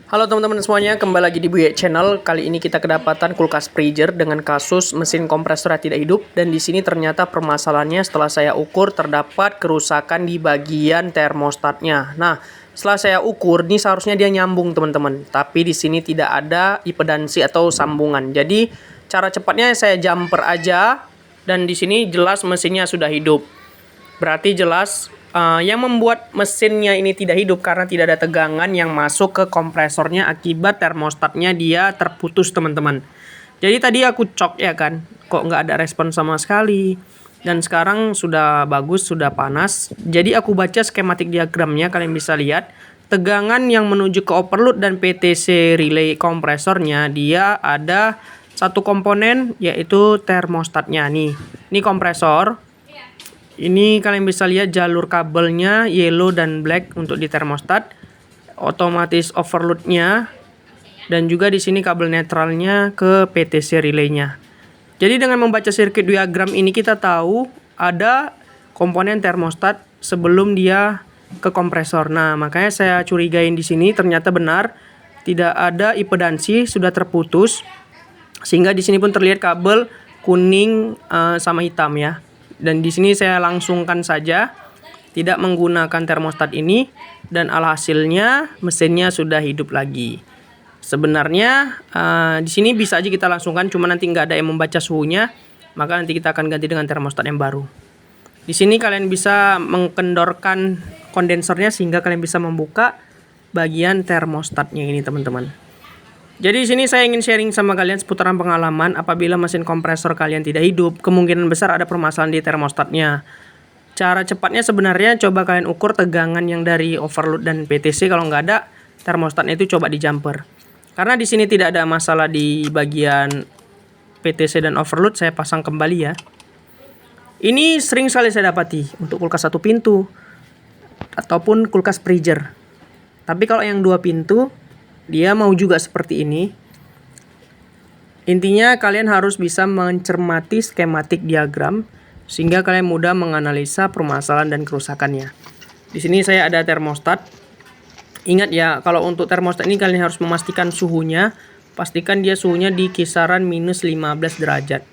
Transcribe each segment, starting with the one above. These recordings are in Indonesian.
Halo teman-teman semuanya, kembali lagi di Buye Channel. Kali ini kita kedapatan kulkas freezer dengan kasus mesin kompresor yang tidak hidup. Dan di sini ternyata permasalahannya setelah saya ukur terdapat kerusakan di bagian termostatnya. Nah, setelah saya ukur, ini seharusnya dia nyambung teman-teman. Tapi di sini tidak ada impedansi atau sambungan. Jadi cara cepatnya saya jumper aja. Dan di sini jelas mesinnya sudah hidup. Berarti jelas yang membuat mesinnya ini tidak hidup karena tidak ada tegangan yang masuk ke kompresornya akibat termostatnya dia terputus teman-teman. Jadi tadi aku cok ya kan, kok nggak ada respon sama sekali. Dan sekarang sudah bagus, sudah panas. Jadi aku baca skematik diagramnya, kalian bisa lihat. Tegangan yang menuju ke overload dan PTC relay kompresornya dia ada satu komponen yaitu termostatnya nih. Ini kompresor. Ini kalian bisa lihat jalur kabelnya yellow dan black untuk di termostat, otomatis overloadnya, dan juga di sini kabel netralnya ke PTC relaynya. Jadi dengan membaca sirkuit diagram ini kita tahu ada komponen termostat sebelum dia ke kompresor. Nah, makanya saya curigain di sini ternyata benar tidak ada impedansi, sudah terputus, sehingga di sini pun terlihat kabel kuning sama hitam ya. Dan di sini saya langsungkan saja, tidak menggunakan termostat ini, dan alhasilnya mesinnya sudah hidup lagi. Sebenarnya di sini bisa aja kita langsungkan, cuma nanti nggak ada yang membaca suhunya, maka nanti kita akan ganti dengan termostat yang baru. Di sini kalian bisa mengkendorkan kondensernya sehingga kalian bisa membuka bagian termostatnya ini teman-teman. Jadi di sini saya ingin sharing sama kalian seputaran pengalaman apabila mesin kompresor kalian tidak hidup, kemungkinan besar ada permasalahan di termostatnya. Cara cepatnya sebenarnya coba kalian ukur tegangan yang dari overload dan PTC, kalau nggak ada termostatnya itu coba di jumper. Karena di sini tidak ada masalah di bagian PTC dan overload, saya pasang kembali ya. Ini sering sekali saya dapati untuk kulkas satu pintu ataupun kulkas freezer. Tapi kalau yang dua pintu dia mau juga seperti ini. Intinya kalian harus bisa mencermati skematik diagram sehingga kalian mudah menganalisa permasalahan dan kerusakannya. Di sini saya ada termostat. Ingat ya, kalau untuk termostat ini kalian harus memastikan suhunya. Pastikan dia suhunya di kisaran minus 15 derajat.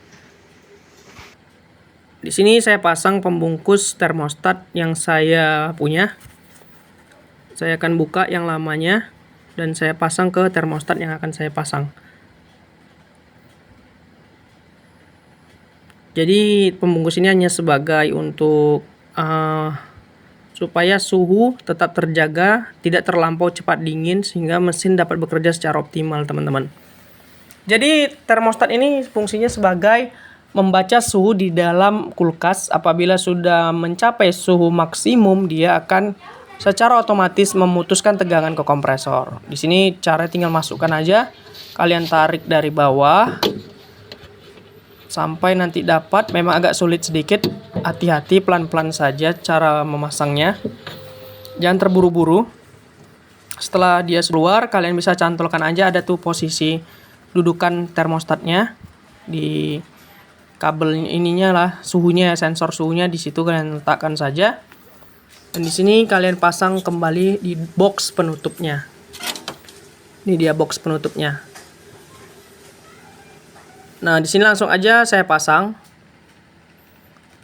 Di sini saya pasang pembungkus termostat yang saya punya. Saya akan buka yang lamanya dan saya pasang ke termostat yang akan saya pasang. Jadi pembungkus ini hanya sebagai untuk supaya suhu tetap terjaga, tidak terlampau cepat dingin sehingga mesin dapat bekerja secara optimal teman-teman. Jadi termostat ini fungsinya sebagai membaca suhu di dalam kulkas. Apabila sudah mencapai suhu maksimum, dia akan secara otomatis memutuskan tegangan ke kompresor. Di sini cara tinggal masukkan aja, kalian tarik dari bawah sampai nanti dapat. Memang agak sulit sedikit, hati-hati, pelan-pelan saja cara memasangnya. Jangan terburu-buru. Setelah dia keluar, kalian bisa cantolkan aja, ada tuh posisi dudukan termostatnya di kabel ininya lah, suhunya, sensor suhunya di situ kalian letakkan saja. Dan di sini kalian pasang kembali di box penutupnya. Ini dia box penutupnya. Nah, di sini langsung aja saya pasang.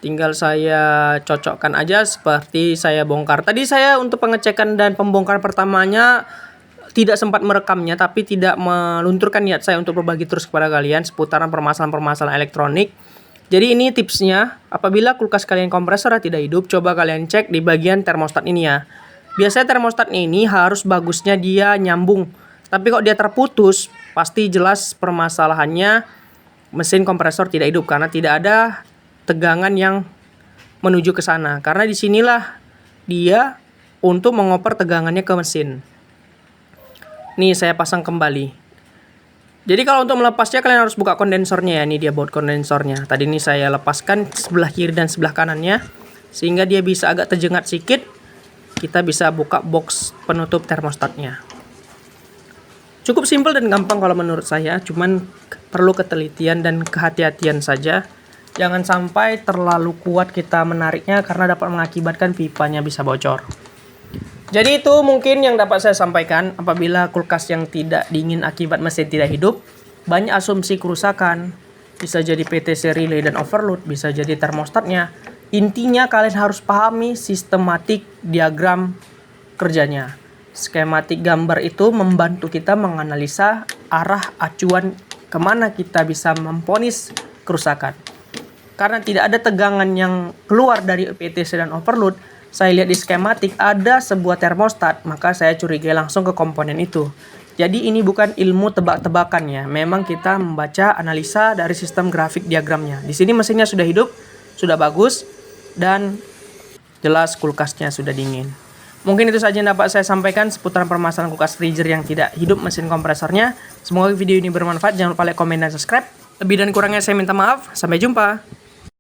Tinggal saya cocokkan aja seperti saya bongkar. Tadi saya untuk pengecekan dan pembongkaran pertamanya tidak sempat merekamnya, tapi tidak melunturkan niat saya untuk berbagi terus kepada kalian seputaran permasalahan-permasalahan elektronik. Jadi ini tipsnya, apabila kulkas kalian kompresor tidak hidup, coba kalian cek di bagian termostat ini ya. Biasanya termostat ini harus bagusnya dia nyambung. Tapi kalau dia terputus, pasti jelas permasalahannya mesin kompresor tidak hidup karena tidak ada tegangan yang menuju ke sana. Karena disinilah dia untuk mengoper tegangannya ke mesin. Nih saya pasang kembali. Jadi kalau untuk melepasnya kalian harus buka kondensornya ya. Ini dia baut kondensornya. Tadi ini saya lepaskan sebelah kiri dan sebelah kanannya sehingga dia bisa agak terjengat sedikit. Kita bisa buka box penutup termostatnya. Cukup simpel dan gampang kalau menurut saya. Cuman perlu ketelitian dan kehati-hatian saja. Jangan sampai terlalu kuat kita menariknya karena dapat mengakibatkan pipanya bisa bocor. Jadi itu mungkin yang dapat saya sampaikan apabila kulkas yang tidak dingin akibat mesin tidak hidup. Banyak asumsi kerusakan. Bisa jadi PTC relay dan overload, bisa jadi termostatnya. Intinya kalian harus pahami sistematik diagram kerjanya. Skematik gambar itu membantu kita menganalisa arah acuan kemana kita bisa memvonis kerusakan. Karena tidak ada tegangan yang keluar dari PTC dan overload, saya lihat di skematik ada sebuah termostat, maka saya curigai langsung ke komponen itu. Jadi ini bukan ilmu tebak-tebakan ya, memang kita membaca analisa dari sistem grafik diagramnya. Di sini mesinnya sudah hidup, sudah bagus, dan jelas kulkasnya sudah dingin. Mungkin itu saja yang dapat saya sampaikan seputaran permasalahan kulkas freezer yang tidak hidup mesin kompresornya. Semoga video ini bermanfaat, jangan lupa like, komen, dan subscribe. Lebih dan kurangnya saya minta maaf, sampai jumpa.